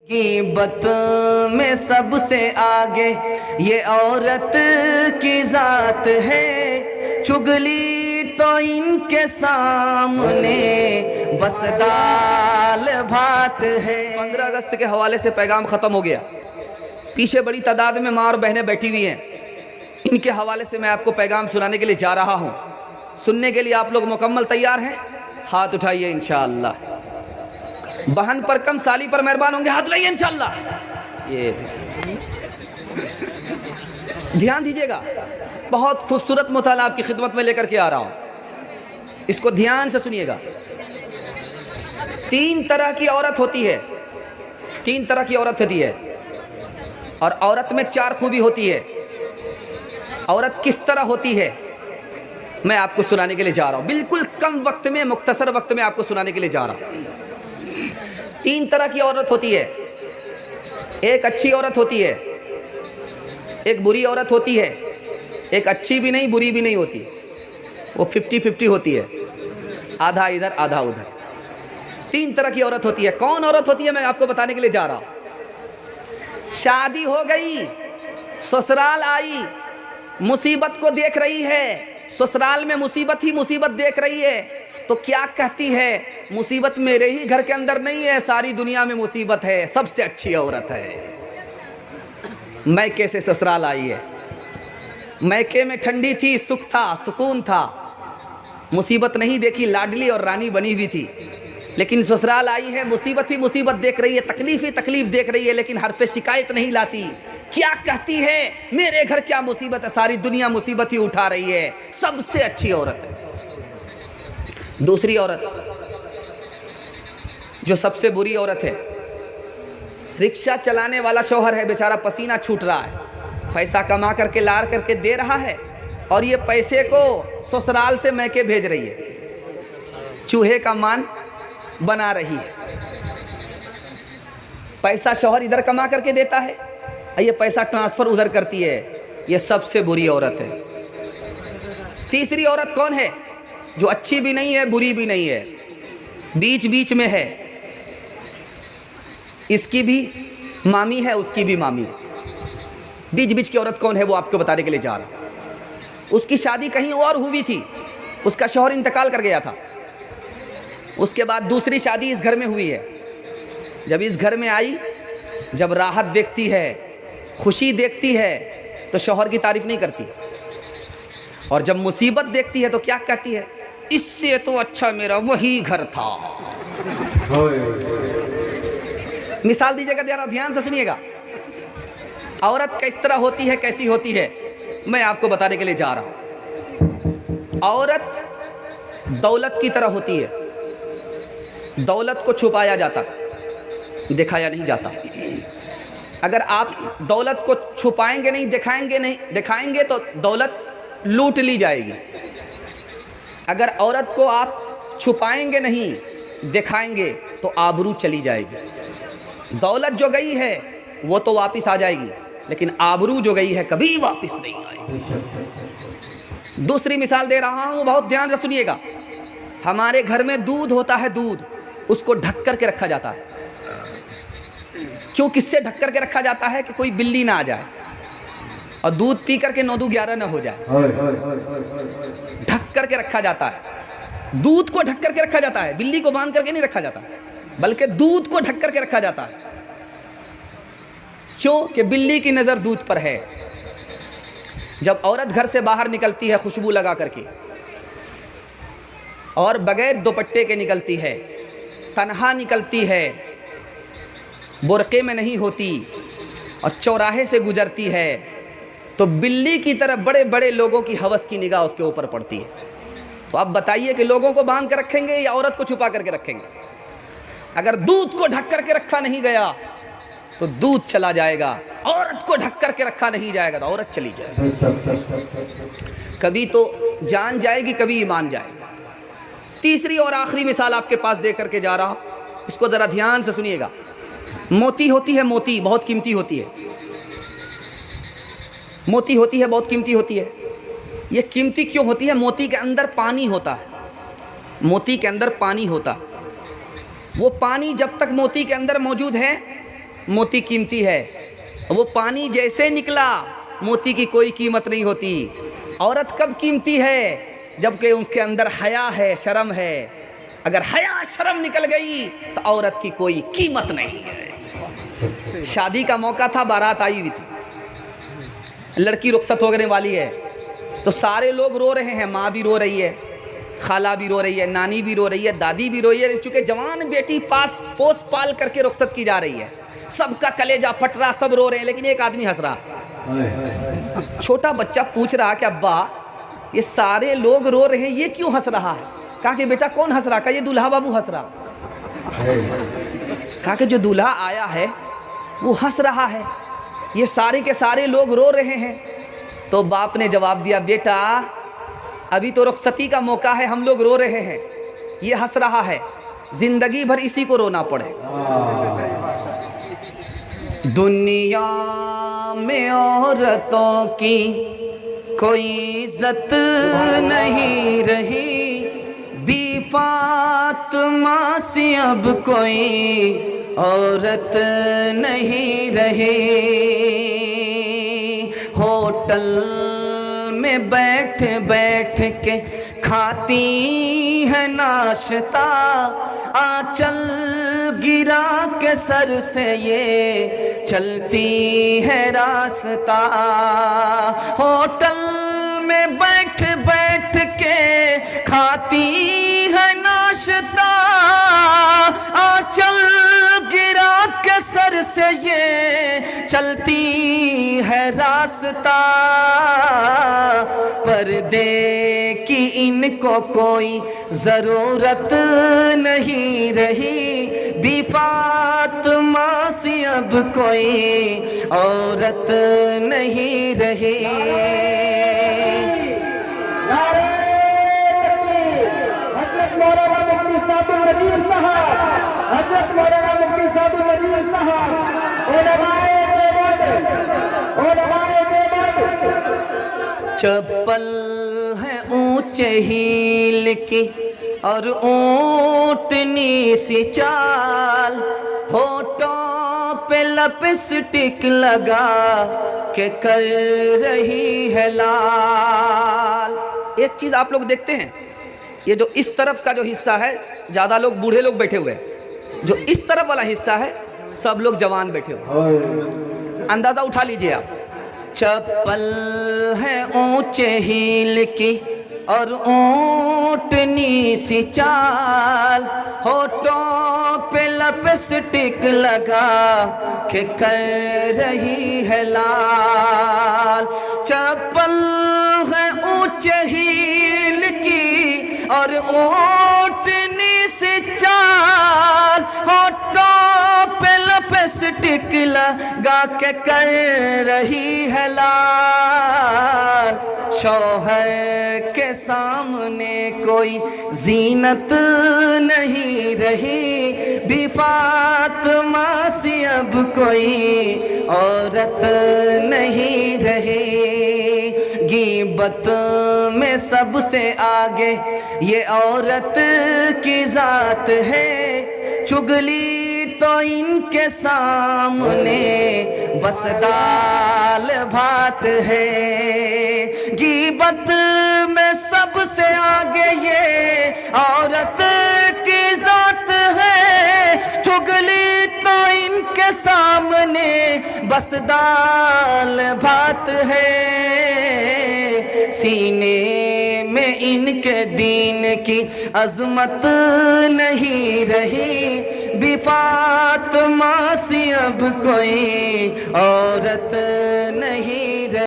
ग़ीबत में सबसे आगे ये औरत की ज़ात है, चुगली तो इनके सामने बस दाल भात है। 15 अगस्त के हवाले से पैगाम ख़त्म हो गया। पीछे बड़ी तादाद में माँ और बहनें बैठी हुई हैं, इनके हवाले से मैं आपको पैगाम सुनाने के लिए जा रहा हूँ। सुनने के लिए आप लोग मुकम्मल तैयार हैं? हाथ उठाइए इंशाअल्लाह। बहन पर कम साली पर मेहरबान होंगे, हाथ लाइए इंशाअल्लाह। ये ध्यान दीजिएगा, बहुत खूबसूरत मुताला आपकी खिदमत में लेकर के आ रहा हूँ, इसको ध्यान से सुनिएगा। 3 तरह की औरत होती है, 3 तरह की औरत होती है, और औरत में 4 खूबी होती है। औरत किस तरह होती है मैं आपको सुनाने के लिए जा रहा हूँ, बिल्कुल कम वक्त में, मुख्तसर वक्त में आपको सुनाने के लिए जा रहा हूँ। 3 तरह की औरत होती है। एक अच्छी औरत होती है, एक बुरी औरत होती है, एक अच्छी भी नहीं बुरी भी नहीं होती, वो 50-50 होती है, आधा इधर आधा उधर। 3 तरह की औरत होती है। कौन औरत होती है मैं आपको बताने के लिए जा रहा हूँ। शादी हो गई, ससुराल आई, मुसीबत को देख रही है, ससुराल में मुसीबत ही मुसीबत देख रही है, तो क्या कहती है, मुसीबत मेरे ही घर के अंदर नहीं है, सारी दुनिया में मुसीबत है, सबसे अच्छी औरत है। मैके से ससुराल आई है, मैके में ठंडी थी, सुख था, सुकून था, मुसीबत नहीं देखी, लाडली और रानी बनी हुई थी। लेकिन ससुराल आई है, मुसीबत ही मुसीबत देख रही है, तकलीफ ही तकलीफ देख रही है, लेकिन हर पे शिकायत नहीं लाती। क्या कहती है, मेरे घर क्या मुसीबत है, सारी दुनिया मुसीबत ही उठा रही है, सबसे अच्छी औरत है। दूसरी औरत जो सबसे बुरी औरत है, रिक्शा चलाने वाला शौहर है, बेचारा पसीना छूट रहा है, पैसा कमा करके ला करके दे रहा है, और ये पैसे को ससुराल से मैके भेज रही है, चूहे का मान बना रही है। पैसा शौहर इधर कमा करके देता है, ये पैसा ट्रांसफर उधर करती है, ये सबसे बुरी औरत है। तीसरी औरत कौन है, जो अच्छी भी नहीं है बुरी भी नहीं है, बीच बीच में है, इसकी भी मामी है उसकी भी मामी है। बीच बीच की औरत कौन है वो आपको बताने के लिए जा रहा हूं। उसकी शादी कहीं और हुई थी, उसका शौहर इंतकाल कर गया था, उसके बाद दूसरी शादी इस घर में हुई है। जब इस घर में आई, जब राहत देखती है, खुशी देखती है, तो शौहर की तारीफ नहीं करती, और जब मुसीबत देखती है तो क्या कहती है, इससे तो अच्छा मेरा वही घर था। मिसाल दीजिएगा, जरा ध्यान से सुनिएगा। औरत किस तरह होती है, कैसी होती है, मैं आपको बताने के लिए जा रहा हूं। औरत दौलत की तरह होती है, दौलत को छुपाया जाता, दिखाया नहीं जाता। अगर आप दौलत को छुपाएंगे नहीं, दिखाएंगे तो दौलत लूट ली जाएगी। अगर औरत को आप छुपाएंगे नहीं, दिखाएंगे तो आबरू चली जाएगी। दौलत जो गई है वो तो वापस आ जाएगी, लेकिन आबरू जो गई है कभी वापस नहीं आएगी। दूसरी मिसाल दे रहा हूं, बहुत ध्यान से सुनिएगा। हमारे घर में दूध होता है, दूध उसको ढक कर के रखा जाता है। क्यों, किससे ढक कर के रखा जाता है, कि कोई बिल्ली ना आ जाए और दूध पी करके 9-2-11 न हो जाए। ढक करके रखा जाता है, दूध को ढक करके रखा जाता है, बिल्ली को बांध करके नहीं रखा जाता, बल्कि दूध को ढक करके रखा जाता है। क्यों, कि बिल्ली की नज़र दूध पर है। जब औरत घर से बाहर निकलती है खुशबू लगा करके, और बगैर दुपट्टे के निकलती है, तन्हा निकलती है, बुर्के में नहीं होती, और चौराहे से गुजरती है, तो बिल्ली की तरह बड़े बड़े लोगों की हवस की निगाह उसके ऊपर पड़ती है। तो आप बताइए कि लोगों को बांध कर रखेंगे या औरत को छुपा करके रखेंगे? अगर दूध को ढक करके रखा नहीं गया तो दूध चला जाएगा, औरत को ढक करके रखा नहीं जाएगा तो औरत चली जाएगी। कभी तो जान जाएगी, कभी ईमान जाएगा। तीसरी और आखिरी मिसाल आपके पास दे करके जा रहा हूं, इसको ज़रा ध्यान से सुनिएगा। मोती होती है, मोती बहुत कीमती होती है, मोती होती है, बहुत कीमती होती है। ये कीमती क्यों होती है? मोती के अंदर पानी होता है, मोती के अंदर पानी होता है। वो पानी जब तक मोती के अंदर मौजूद है मोती कीमती है, वो पानी जैसे निकला मोती की कोई कीमत नहीं होती। औरत कब कीमती है? जबकि उसके अंदर हया है, शर्म है। अगर हया शर्म निकल गई तो औरत की कोई कीमत नहीं है। शादी का मौका था, बारात आई हुई थी, लड़की रुखसत होने वाली है, तो सारे लोग रो रहे हैं। माँ भी रो रही है, खाला भी रो रही है, नानी भी रो रही है, दादी भी रो रही है, चूँकि जवान बेटी पास पोस पाल करके रुखसत की जा रही है। सबका कलेजा फट रहा, सब रो रहे हैं, लेकिन एक आदमी हंस रहा। छोटा बच्चा पूछ रहा कि अब्बा ये सारे लोग रो रहे हैं, ये क्यों हंस रहा है? कहा कि बेटा कौन हंस रहा? कहा ये दूल्हा बाबू हंस रहा। कहा कि जो दूल्हा आया है वो हंस रहा है, ये सारे के सारे लोग रो रहे हैं। तो बाप ने जवाब दिया, बेटा अभी तो रुखसती का मौका है, हम लोग रो रहे हैं, ये हंस रहा है, जिंदगी भर इसी को रोना पड़े। दुनिया में औरतों की कोई इज्जत नहीं रही, बी फातिमा सी अब कोई औरत नहीं रही। होटल में बैठ बैठ के खाती है नाश्ता, आंचल गिरा के सर से ये चलती है रास्ता। होटल में बैठ बैठ के खाती है नाश्ता, आंचल गिरा के सर से ये चलती है रास्ता। पर्दे की इनको कोई ज़रूरत नहीं रही, बी फातिमा सी अब कोई औरत नहीं रही। हज़रत मौलाना मुफ्ती सादुल नजीर साहब, हज़रत मौलाना मुफ्ती सादुल नजीर साहब, उलमाए देवबंद। चप्पल है ऊंचे हील की और ऊंटनी सी चाल, होठों पे लिपस्टिक लगा के कर रही है लाल। एक चीज़ आप लोग देखते हैं, ये जो इस तरफ का जो हिस्सा है, ज़्यादा लोग बूढ़े लोग बैठे हुए हैं, जो इस तरफ वाला हिस्सा है सब लोग जवान बैठे हुए। अंदाज़ा उठा लीजिए आप। चप्पल है ऊंचे हील की और ऊंटनी सी चाल, होठों पे लिपस्टिक लगा के कर रही है लाल। चप्पल है ऊंचे हील की और ऊंटनी सी चाल, होठों पे लिपस्टिक लगा के कर रही है लाल। शौहर के सामने कोई जीनत नहीं रही, बी फातिमा सी अब कोई औरत नहीं रही। गीबत में सबसे आगे ये औरत की जात है, चुगली तो इनके सामने बस दाल भात है। गीबत में सबसे आगे ये औरत की जात है, चुगली तो इनके सामने बस दाल भात है। सीने में इनके दीन की अजमत नहीं रही, बी फातिमा सी अब कोई औरत नहीं रही।